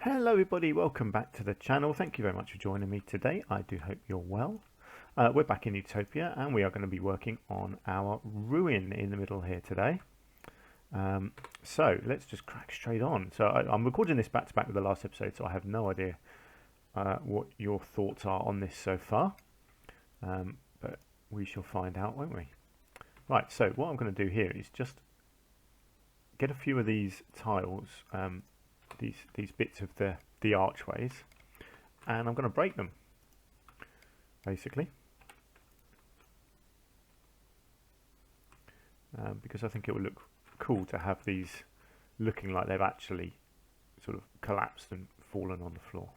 Hello everybody, welcome back to the channel. Thank you very much for joining me today. I do hope you're well. We're back in Utopia and we are going to be working on our ruin in the middle here today. So let's just crack straight on. So I'm recording this back to back with the last episode, so I have no idea what your thoughts are on this so far. But we shall find out, won't we? Right, so what I'm going to do here is just get a few of these tiles, these bits of the archways, and I'm going to break them basically, because I think it would look cool to have these looking like they've actually sort of collapsed and fallen on the floor.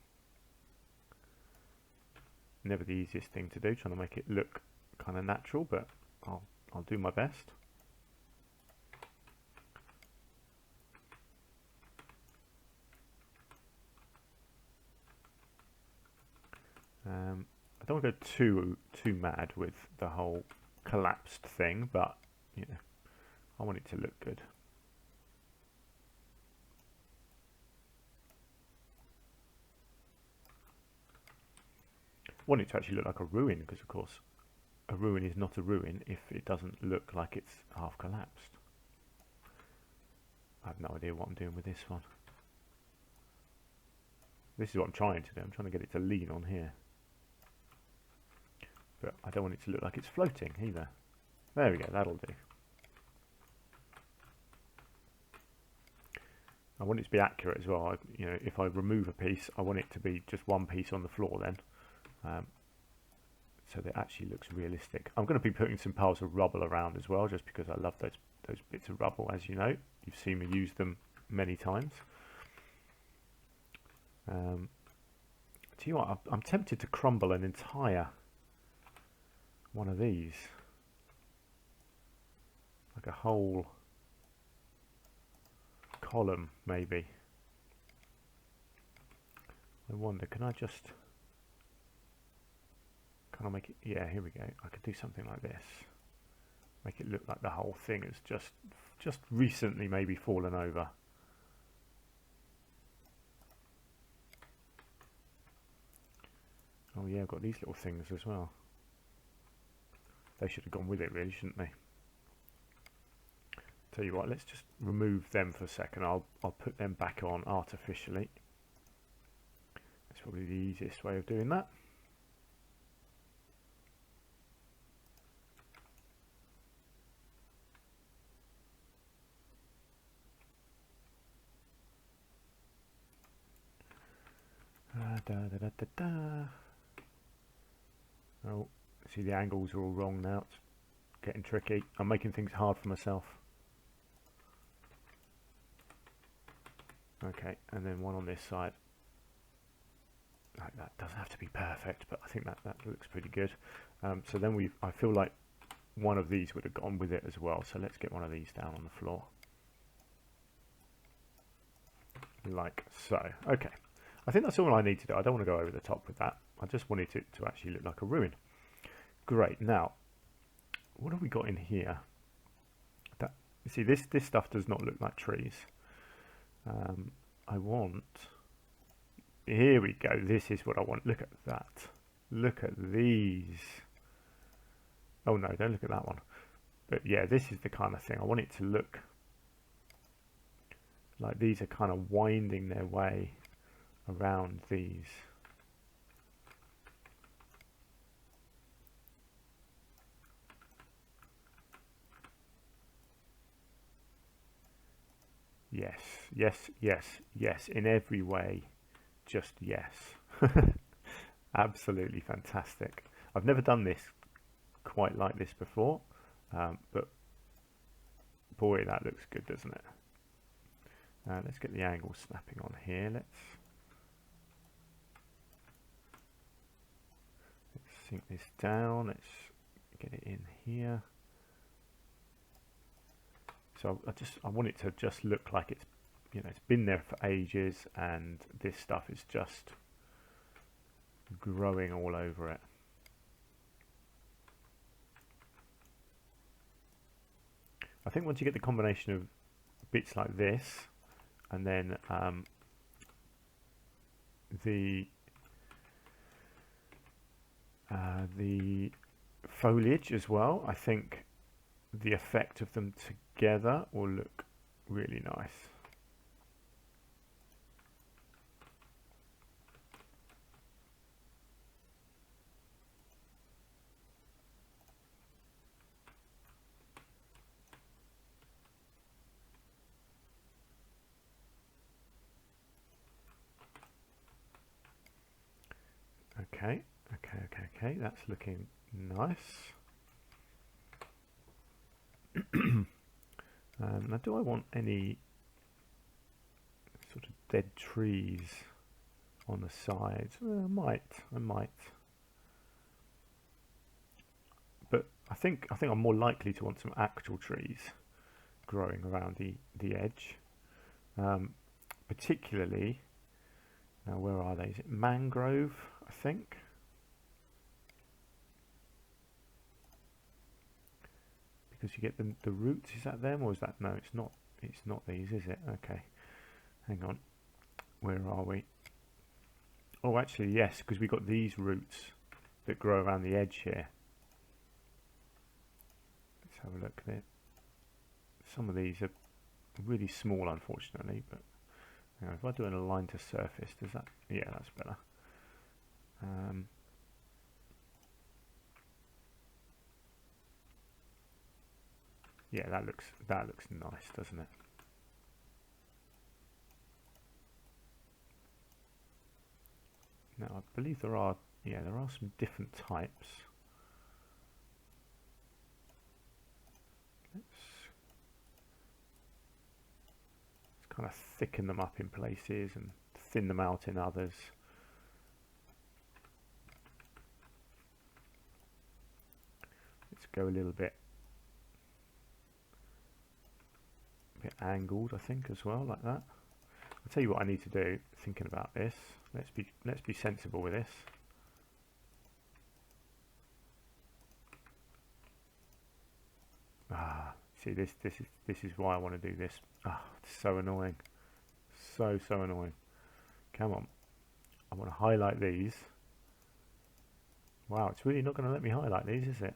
Never the easiest thing to do, trying to make it look kind of natural, but I'll do my best. I don't want to go too mad with the whole collapsed thing, but you know, I want it to look good. I want it to actually look like a ruin, because of course a ruin is not a ruin if it doesn't look like it's half collapsed. I have no idea what I'm doing with this one. This is what I'm trying to do. I'm trying to get it to lean on here, but I don't want it to look like it's floating either. There we go, that'll do. I want it to be accurate as well. You know, if I remove a piece, I want it to be just one piece on the floor then, so that it actually looks realistic. I'm going to be putting some piles of rubble around as well, just because I love those bits of rubble. As you know, you've seen me use them many times. Do you know what? I'm tempted to crumble an entire one of these, like a whole column maybe. I wonder, can I make it, yeah, here we go. I could do something like this, make it look like the whole thing has just recently maybe fallen over. Oh yeah, I've got these little things as well. They should have gone with it really, shouldn't they? Tell you what, let's just remove them for a second. I'll put them back on artificially. That's probably the easiest way of doing that. Oh, see, the angles are all wrong now. It's getting tricky. I'm making things hard for myself. Okay, and then one on this side. Like, that doesn't have to be perfect, but I think that looks pretty good. So then I feel like one of these would have gone with it as well. So let's get one of these down on the floor, like so. Okay, I think that's all I need to do. I don't want to go over the top with that. I just wanted it to actually look like a ruin. Great. Now, what have we got in here? That, you see, this stuff does not look like trees. I want, here we go, this is what I want. Look at that. Look at these. Oh no, don't look at that one. But yeah, this is the kind of thing. I want it to look like these are kind of winding their way around these. Yes, yes, yes, yes, in every way, just yes. Absolutely fantastic. I've never done this quite like this before, but boy, that looks good, doesn't it? Let's get the angle snapping on here. Let's sink this down. Let's get it in here. So I want it to just look like it's, you know, it's been there for ages, and this stuff is just growing all over it. I think once you get the combination of bits like this, and then the foliage as well. I think the effect of them together will look really nice. Okay, that's looking nice. Now, do I want any sort of dead trees on the sides? I might. But I think I'm more likely to want some actual trees growing around the edge. Particularly, now where are they? Is it mangrove, I think? Because you get the roots. Is that them or is that, no, it's not these, is it? Okay, hang on, where are we? Oh, actually yes, because we got these roots that grow around the edge here. Let's have a look there. Some of these are really small, unfortunately, but you know, if I do an align to surface, does that, yeah, that's better. Yeah, that looks nice, doesn't it? Now I believe there are some different types. Let's kind of thicken them up in places and thin them out in others. Let's go a little bit angled, I think, as well, like that. I'll tell you what I need to do, thinking about this. Let's be sensible with this. See, this is why I want to do this. It's so annoying. So annoying. Come on. I want to highlight these. Wow, it's really not going to let me highlight these, is it?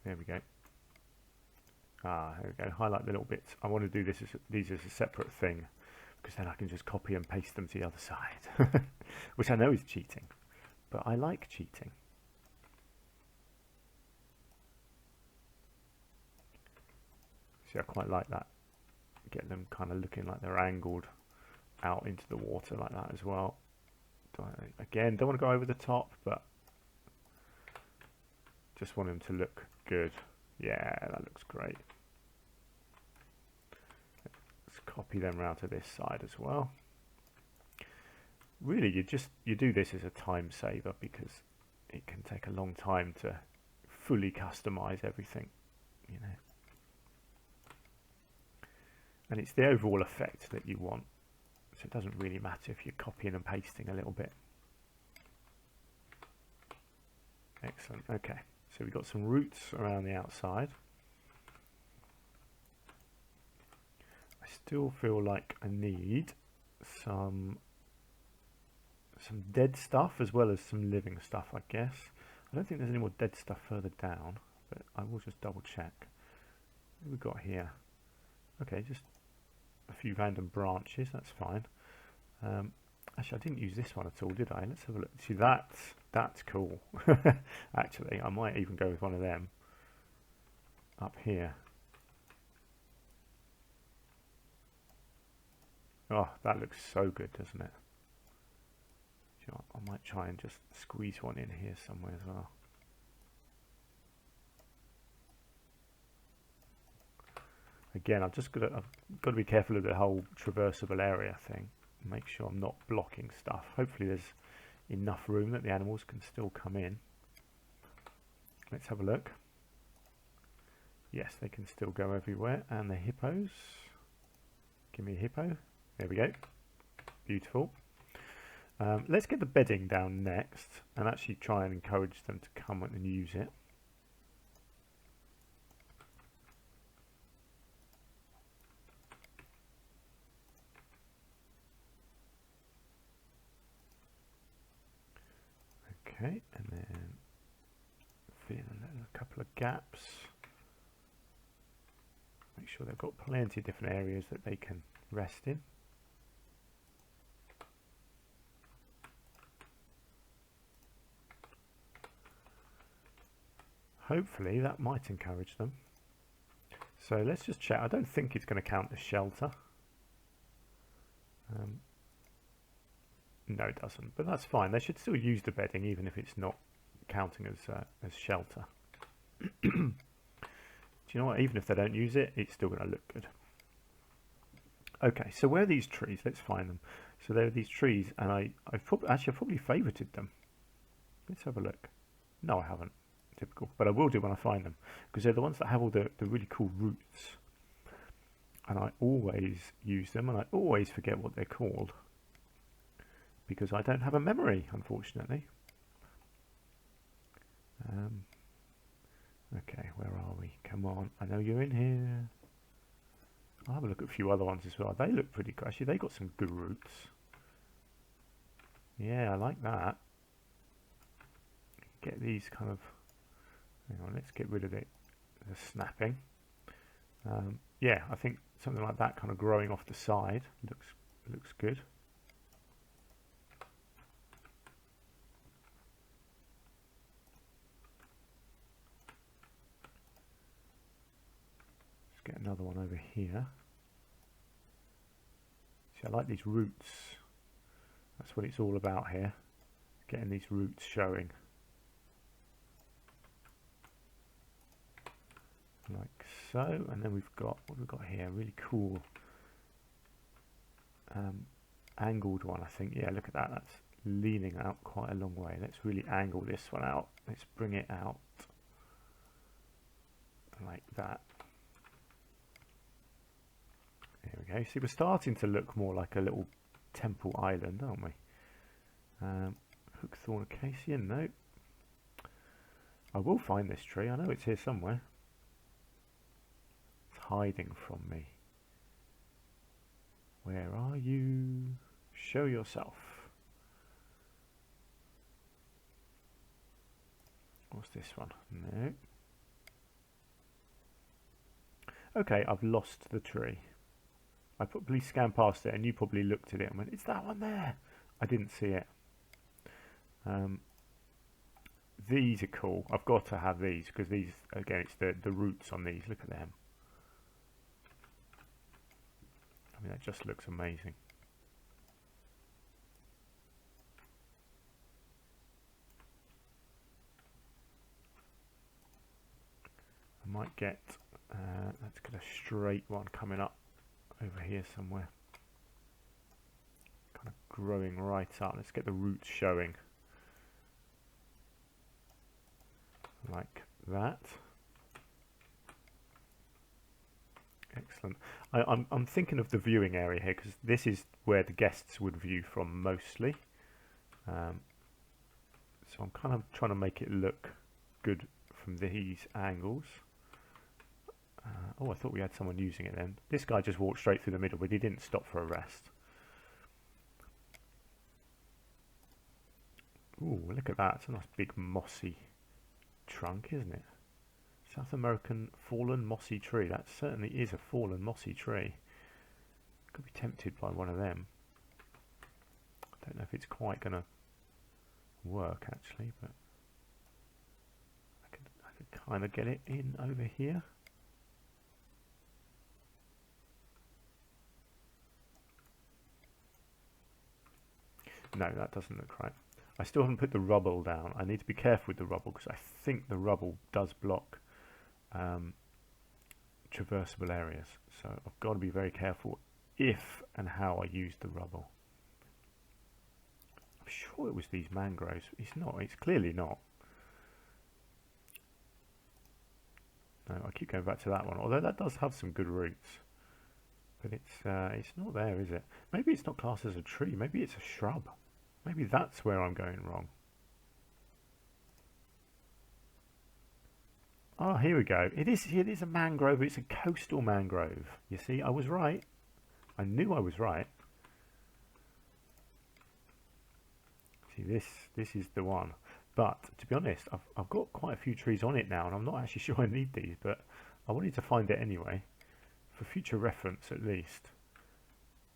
There we go. There we go. Highlight the little bits. I want to do these as a separate thing, because then I can just copy and paste them to the other side, which I know is cheating, but I like cheating. See, I quite like that. Get them kind of looking like they're angled out into the water like that as well. Again, don't want to go over the top, but just want them to look good. Yeah, that looks great. Let's copy them around to this side as well. Really, you do this as a time saver, because it can take a long time to fully customize everything, you know. And it's the overall effect that you want, so it doesn't really matter if you're copying and pasting a little bit. Excellent. Okay, so we've got some roots around the outside. I still feel like I need some dead stuff as well as some living stuff, I guess. I don't think there's any more dead stuff further down, but I will just double check. What have we got here? Okay, just a few random branches, that's fine. Actually, I didn't use this one at all, did I? Let's have a look. See, that's cool. Actually, I might even go with one of them up here. Oh, that looks so good, doesn't it? You know, I might try and just squeeze one in here somewhere as well. Again, I've got to be careful of the whole traversable area thing. Make sure I'm not blocking stuff. Hopefully there's enough room that the animals can still come in. Let's have a look. Yes, they can still go everywhere. And the hippos. Give me a hippo. There we go. Beautiful. Let's get the bedding down next and actually try and encourage them to come and use it. Okay, and then fill in a couple of gaps. Make sure they've got plenty of different areas that they can rest in. Hopefully that might encourage them. So let's just check. I don't think it's going to count as shelter. No, it doesn't, but that's fine. They should still use the bedding even if it's not counting as shelter. Do you know what? Even if they don't use it, it's still going to look good. Okay, so where are these trees? Let's find them. So there are these trees, and I've probably favorited them. Let's have a look. No, I haven't. Typical, but I will do when I find them, because they're the ones that have all the really cool roots, and I always use them, and I always forget what they're called because I don't have a memory, unfortunately. Okay, where are we? Come on, I know you're in here. I'll have a look at a few other ones as well. They look pretty good. Actually, they got some good roots. Yeah, I like that. Get these kind of... Hang on, let's get rid of the snapping. Yeah, I think something like that kind of growing off the side looks good. Let's get another one over here. See, I like these roots. That's what it's all about here. Getting these roots showing. Like so, and then we've got what we've got here, really cool angled one, I think. Yeah, look at that, that's leaning out quite a long way. Let's really angle this one out. Let's bring it out like that. There we go. See, we're starting to look more like a little temple island, aren't we? Hookthorn acacia, no. I will find this tree, I know it's here somewhere. Hiding from me. Where are you? Show yourself. What's this one? No. Okay, I've lost the tree. I probably scanned past it and you probably looked at it and went, it's that one there. I didn't see it. These are cool. I've got to have these because these, again, it's the roots on these. Look at them. I mean, that just looks amazing. I might get, let's get a straight one coming up over here somewhere. Kind of growing right up. Let's get the roots showing. Like that. Excellent. I'm thinking of the viewing area here because this is where the guests would view from mostly. So I'm kind of trying to make it look good from these angles. Oh, I thought we had someone using it then. This guy just walked straight through the middle, but he didn't stop for a rest. Ooh, look at that. It's a nice big mossy trunk, isn't it? South American fallen mossy tree. That certainly is a fallen mossy tree. Could be tempted by one of them. I don't know if it's quite going to work actually, but I could kind of get it in over here. No, that doesn't look right. I still haven't put the rubble down. I need to be careful with the rubble because I think the rubble does block traversable areas. So I've got to be very careful if and how I use the rubble. I'm sure it was these mangroves. It's not. It's clearly not. No, I keep going back to that one. Although that does have some good roots. But it's not there, is it? Maybe it's not classed as a tree. Maybe it's a shrub. Maybe that's where I'm going wrong. Oh, here we go. It is a mangrove. It's a coastal mangrove. You see, I was right. I knew I was right. See, this is the one. But to be honest, I've got quite a few trees on it now, and I'm not actually sure I need these, but I wanted to find it anyway, for future reference at least.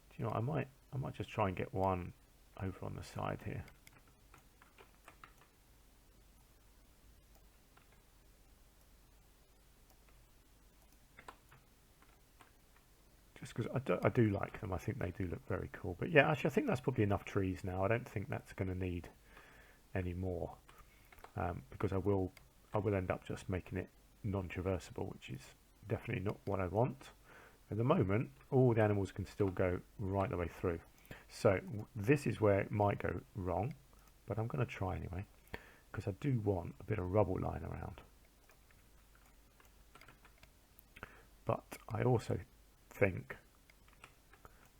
Do you know what, I might just try and get one over on the side here. Just because I do like them, I think they do look very cool. But yeah, actually I think that's probably enough trees now. I don't think that's going to need any more, because I will end up just making it non-traversable, which is definitely not what I want. At the moment, all the animals can still go right the way through. So this is where it might go wrong, but I'm going to try anyway, because I do want a bit of rubble lying around. But I also think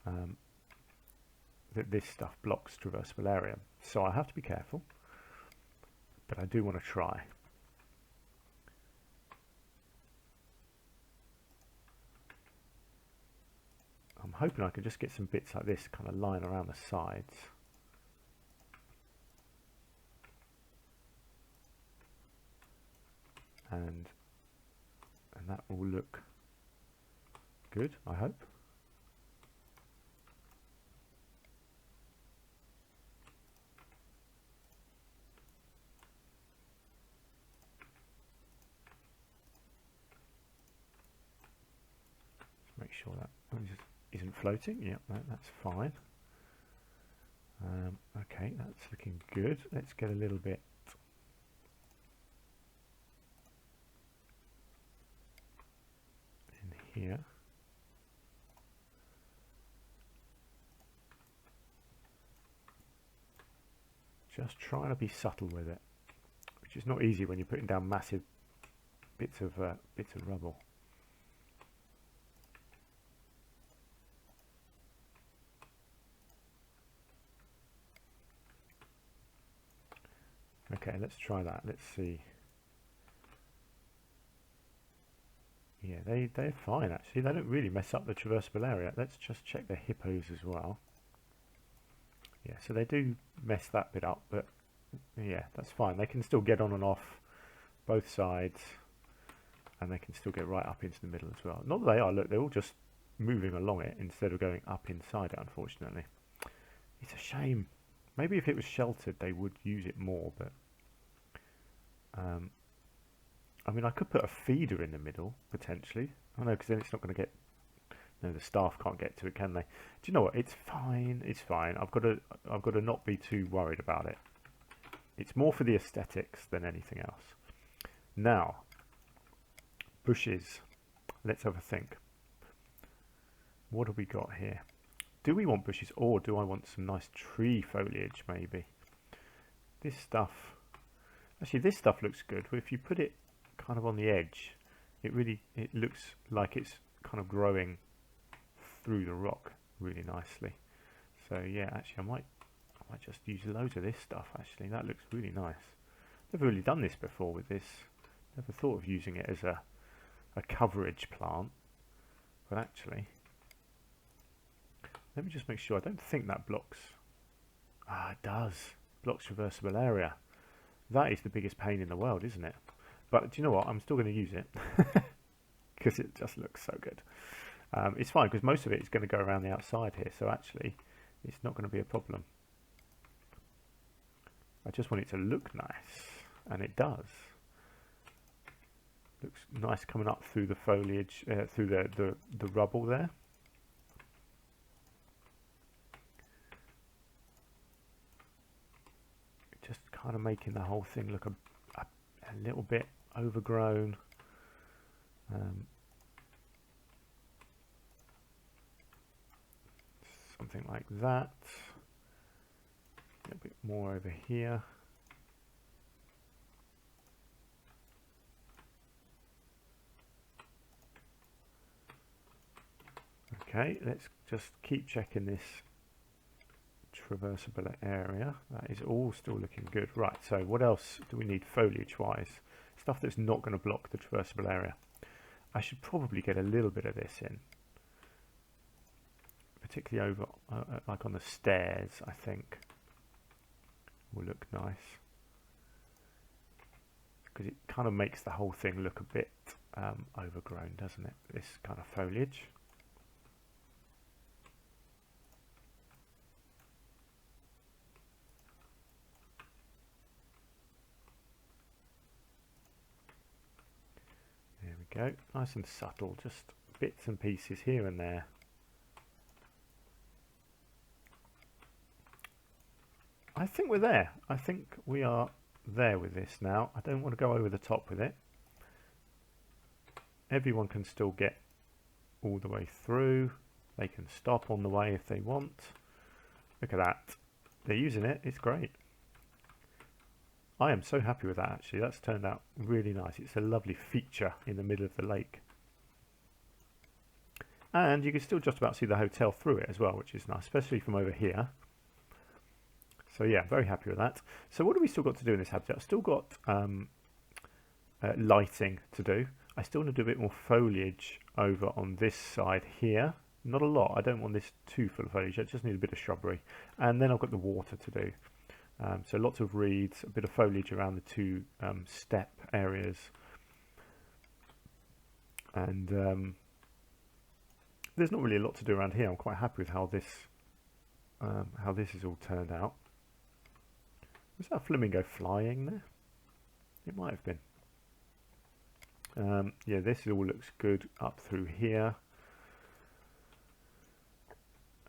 that this stuff blocks traversable area, so I have to be careful, but I do want to try. I'm hoping I can just get some bits like this kind of lying around the sides. And that will look good, I hope. Make sure that isn't floating. Yep, that's fine. Okay, that's looking good. Let's get a little bit in here. Just trying to be subtle with it, which is not easy when you're putting down massive bits of rubble. Okay, let's try that. Let's see. Yeah, they're fine actually. They don't really mess up the traversable area. Let's just check the hippos as well. Yeah, so they do mess that bit up, but yeah, that's fine. They can still get on and off both sides, and they can still get right up into the middle as well. Not that they are, look, they're all just moving along it instead of going up inside it, unfortunately. It's a shame. Maybe if it was sheltered, they would use it more, but I mean, I could put a feeder in the middle, potentially. I know, because then it's not going to get... No, the staff can't get to it, can they? Do you know what? It's fine. It's fine. I've got to not be too worried about it. It's more for the aesthetics than anything else. Now, bushes. Let's have a think. What have we got here? Do we want bushes, or do I want some nice tree foliage, maybe? This stuff... Actually, this stuff looks good. But if you put it kind of on the edge, it looks like it's kind of growing through the rock really nicely. So yeah, actually I might just use loads of this stuff. Actually, that looks really nice. Never really done this before with this. Never thought of using it as a coverage plant, but actually, let me just make sure. I don't think that blocks. Ah, it does. Blocks traversable area. That is the biggest pain in the world, isn't it? But do you know what? I'm still going to use it because it just looks so good. It's fine because most of it is going to go around the outside here, so actually it's not going to be a problem. I just want it to look nice, and it does. Looks nice coming up through the foliage, through the rubble there. Just kind of making the whole thing look a little bit overgrown. Something like that. A bit more over here. Okay, let's just keep checking this traversable area. That is all still looking good. Right, so what else do we need foliage wise? Stuff that's not going to block the traversable area. I should probably get a little bit of this in, particularly over like on the stairs. I think will look nice. because it kind of makes the whole thing look a bit overgrown, doesn't it? This kind of foliage. There we go, nice and subtle, just bits and pieces here and there. I think we're there. I think we are there with this now. I don't want to go over the top with it. Everyone can still get all the way through. They can stop on the way if they want. Look at that. They're using it. It's great. I am so happy with that, actually. That's turned out really nice. It's a lovely feature in the middle of the lake. And you can still just about see the hotel through it as well, which is nice, especially from over here. So yeah, very happy with that. So what do we still got to do in this habitat? I've still got lighting to do. I still want to do a bit more foliage over on this side here. Not a lot. I don't want this too full of foliage. I just need a bit of shrubbery. And then I've got the water to do. So lots of reeds, a bit of foliage around the two step areas. And there's not really a lot to do around here. I'm quite happy with how this is all turned out. Was that a flamingo flying there? It might have been. Yeah, this all looks good up through here.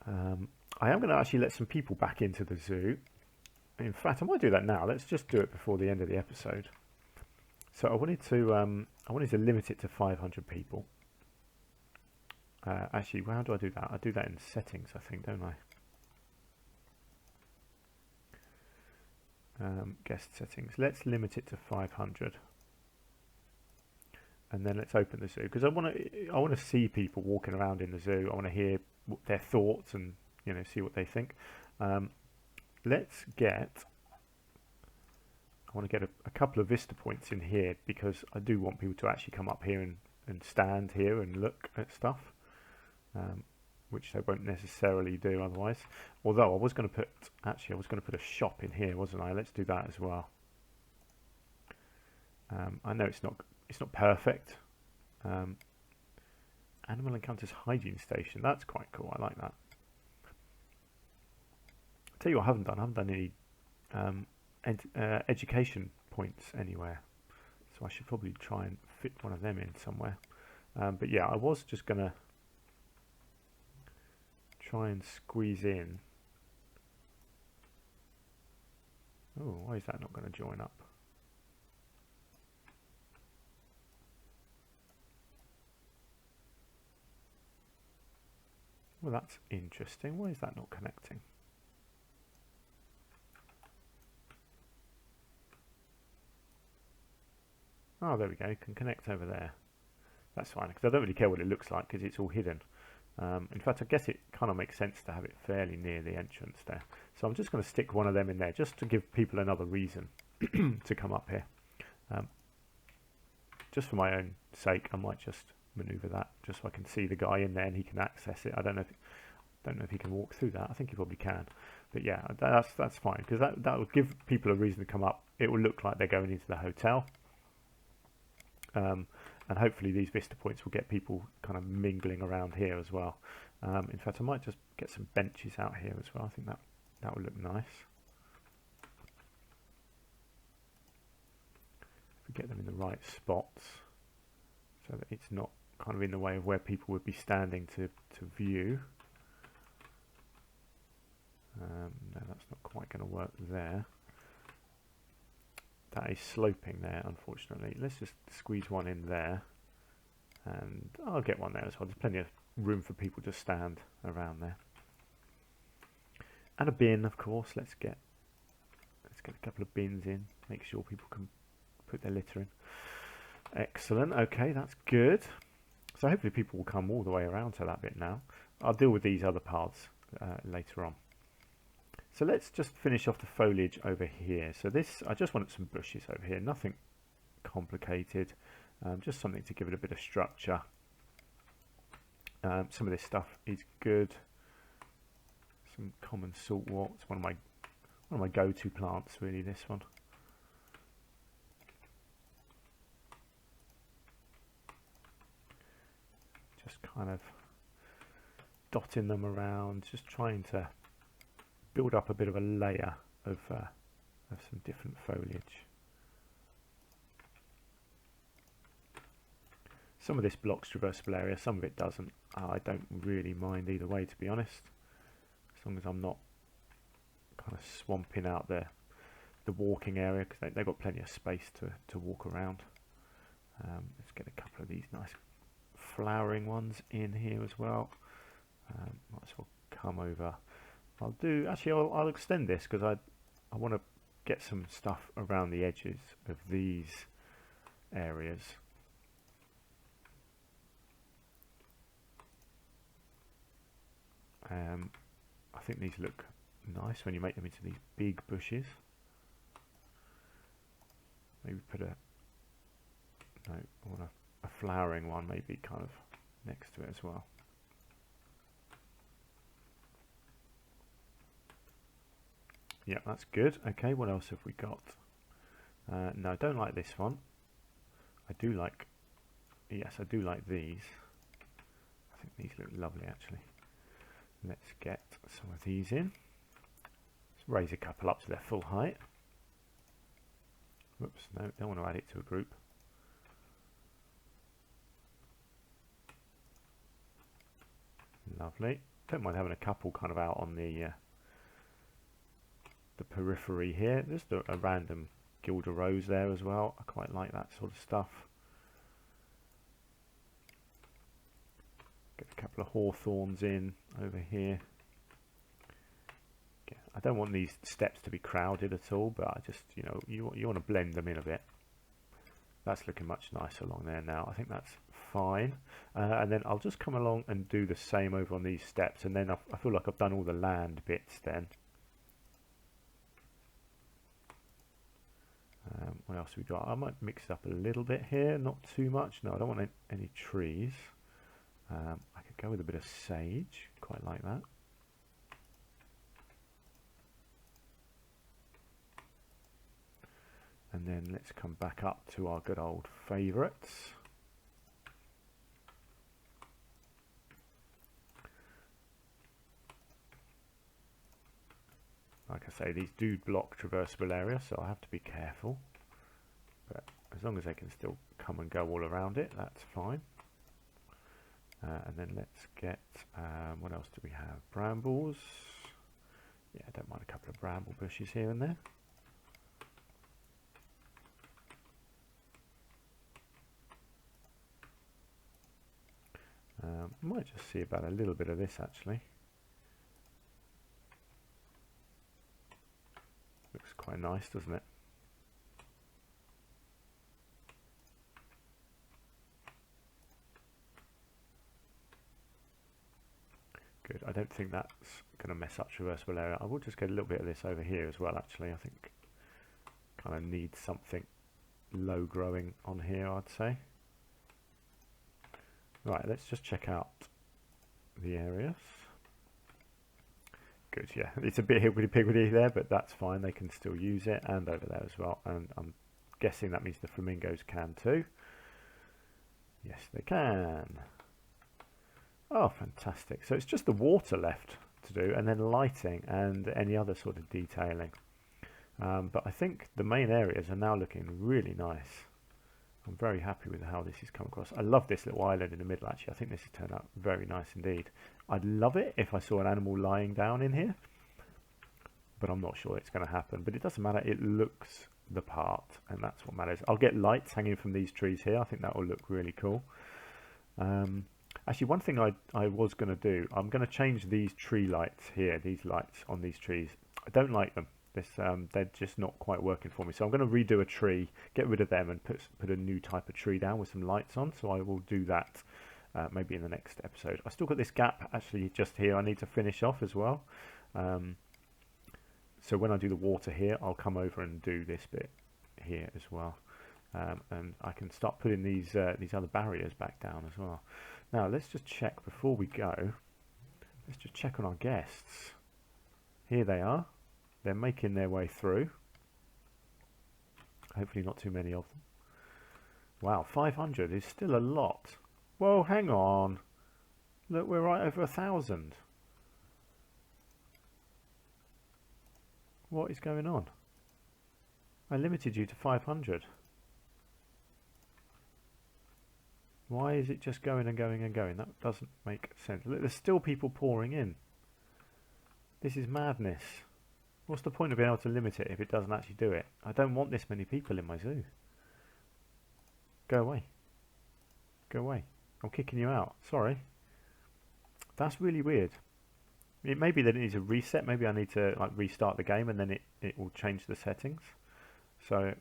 I am going to actually let some people back into the zoo. In fact, I might do that now. Let's just do it before the end of the episode. So I wanted to limit it to 500 people. Actually, well, how do I do that? I do that in settings, I think, don't I? Guest settings. Let's limit it to 500, and then let's open the zoo, because I want to see people walking around in the zoo. I want to hear their thoughts and see what they think. Let's get. I want to get a couple of vista points in here, because I do want people to actually come up here and stand here and look at stuff. Which they won't necessarily do otherwise. Although I was going to put a shop in here, wasn't I? Let's do that as well. I know it's not perfect. Animal Encounters Hygiene Station. That's quite cool. I like that. I'll tell you what I haven't done any education points anywhere. So I should probably try and fit one of them in somewhere. But yeah, I was just going to try and squeeze in. Oh, why is that not going to join up? Well, that's interesting. Why is that not connecting? Oh, there we go. You can connect over there. That's fine, because I don't really care what it looks like, because it's all hidden. In fact, I guess it kind of makes sense to have it fairly near the entrance there. So I'm just going to stick one of them in there, just to give people another reason to come up here. Just for my own sake, I might just maneuver that, just so I can see the guy in there and he can access it. I don't know if he can walk through that. I think he probably can. But yeah, that's fine, because that will give people a reason to come up. It will look like they're going into the hotel. And hopefully these vista points will get people kind of mingling around here as well. In fact, I might just get some benches out here as well. I think that would look nice. If we get them in the right spots, so that it's not kind of in the way of where people would be standing to view. No, that's not quite going to work there. That is sloping there, unfortunately. Let's just squeeze one in there, and I'll get one there as well. There's plenty of room for people to stand around there. And a bin, of course. Let's get a couple of bins in. Make sure people can put their litter in. Excellent. Okay, that's good. So hopefully people will come all the way around to that bit now. I'll deal with these other paths later on. So let's just finish off the foliage over here. So this, I just wanted some bushes over here, nothing complicated, just something to give it a bit of structure. Some of this stuff is good. Some common saltwort. It's one of my go-to plants, really. This one. just kind of dotting them around, just trying to build up a bit of a layer of some different foliage. Some of this blocks traversable area, some of it doesn't. I don't really mind either way, to be honest, as long as I'm not kind of swamping out the walking area, because they've got plenty of space to walk around. Let's get a couple of these nice flowering ones in here as well. Might as well come over. I'll extend this because I want to get some stuff around the edges of these areas. I think these look nice when you make them into these big bushes. Maybe put I want a flowering one maybe kind of next to it as well. Yeah, that's good. Okay, what else have we got? No, I don't like this one. I do like these. I think these look lovely actually. Let's get some of these in. Let's raise a couple up to their full height. Whoops, no, don't want to add it to a group. Lovely. Don't mind having a couple kind of out on the periphery here. Just a random Gilder Rose there as well. I quite like that sort of stuff. Get a couple of hawthorns in over here. I don't want these steps to be crowded at all, but I just, you want to blend them in a bit. That's looking much nicer along there now. I think that's fine. And then I'll just come along and do the same over on these steps, and then I feel like I've done all the land bits then. What else have we got? I might mix it up a little bit here, not too much. No, I don't want any trees. I could go with a bit of sage, quite like that. And then let's come back up to our good old favourites. Like I say, these do block traversable area, so I have to be careful. But as long as they can still come and go all around it, that's fine. And then let's get, what else do we have? Brambles. Yeah, I don't mind a couple of bramble bushes here and there. Might just see about a little bit of this actually. Looks quite nice, doesn't it? Good. I don't think that's going to mess up traversable area. I will just get a little bit of this over here as well actually. I think kind of need something low growing on here, I'd say. Right, let's just check out the areas. Good, yeah, it's a bit higgledy-piggledy there, but that's fine, they can still use it, and over there as well, and I'm guessing that means the flamingos can too. Yes, they can. Oh, fantastic. So it's just the water left to do, and then lighting and any other sort of detailing. But I think the main areas are now looking really nice. I'm very happy with how this has come across. I love this little island in the middle actually. I think this has turned out very nice indeed. I'd love it if I saw an animal lying down in here, but I'm not sure it's going to happen. But it doesn't matter, it looks the part, and that's what matters. I'll get lights hanging from these trees here. I think that will look really cool. Actually, one thing I was going to do, I'm going to change these tree lights here, these lights on these trees. I don't like them. They're just not quite working for me, so I'm going to redo a tree, get rid of them, and put a new type of tree down with some lights on. So I will do that maybe in the next episode. I still got this gap actually just here I need to finish off as well. So when I do the water here, I'll come over and do this bit here as well, and I can start putting these other barriers back down as well. Now let's just check before we go. Let's just check on our guests. Here they are. They're making their way through. Hopefully not too many of them. Wow, 500 is still a lot. Whoa, hang on. Look, we're right over 1,000. What is going on? I limited you to 500. Why is it just going and going and going? That doesn't make sense. Look, there's still people pouring in. This is madness. What's the point of being able to limit it if it doesn't actually do it? I don't want this many people in my zoo. Go away. Go away. I'm kicking you out. Sorry. That's really weird. It may be that it needs a reset. Maybe I need to like restart the game and then it will change the settings. So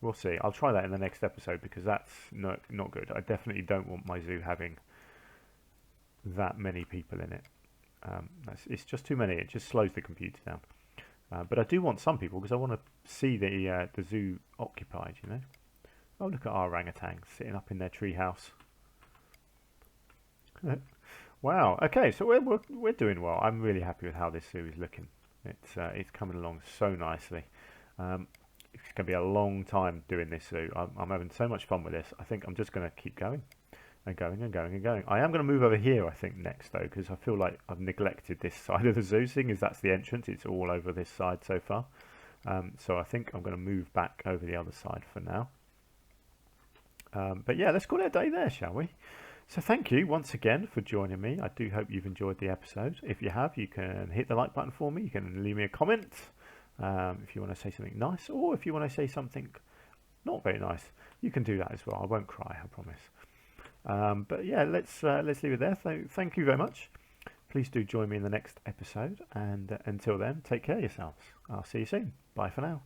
we'll see. I'll try that in the next episode because that's not good. I definitely don't want my zoo having that many people in it. It's just too many. It just slows the computer down. But I do want some people because I want to see the zoo occupied. You know. Oh, look at our orangutans sitting up in their tree house. Wow. Okay, so we're doing well. I'm really happy with how this zoo is looking. It's coming along so nicely. It's going to be a long time doing this zoo. I'm having so much fun with this. I think I'm just going to keep going and going and going and going. I am going to move over here, I think, next though, because I feel like I've neglected this side of the zoo. Seeing as that's the entrance, it's all over this side so far. So I think I'm going to move back over the other side for now. But yeah, let's call it a day there, shall we? So thank you once again for joining me. I do hope you've enjoyed the episode. If you have, you can hit the like button for me. You can leave me a comment if you want to say something nice, or if you want to say something not very nice, you can do that as well. I won't cry, I promise. But yeah, let's leave it there. So thank you very much. Please do join me in the next episode, and until then, take care of yourselves. I'll see you soon. Bye for now.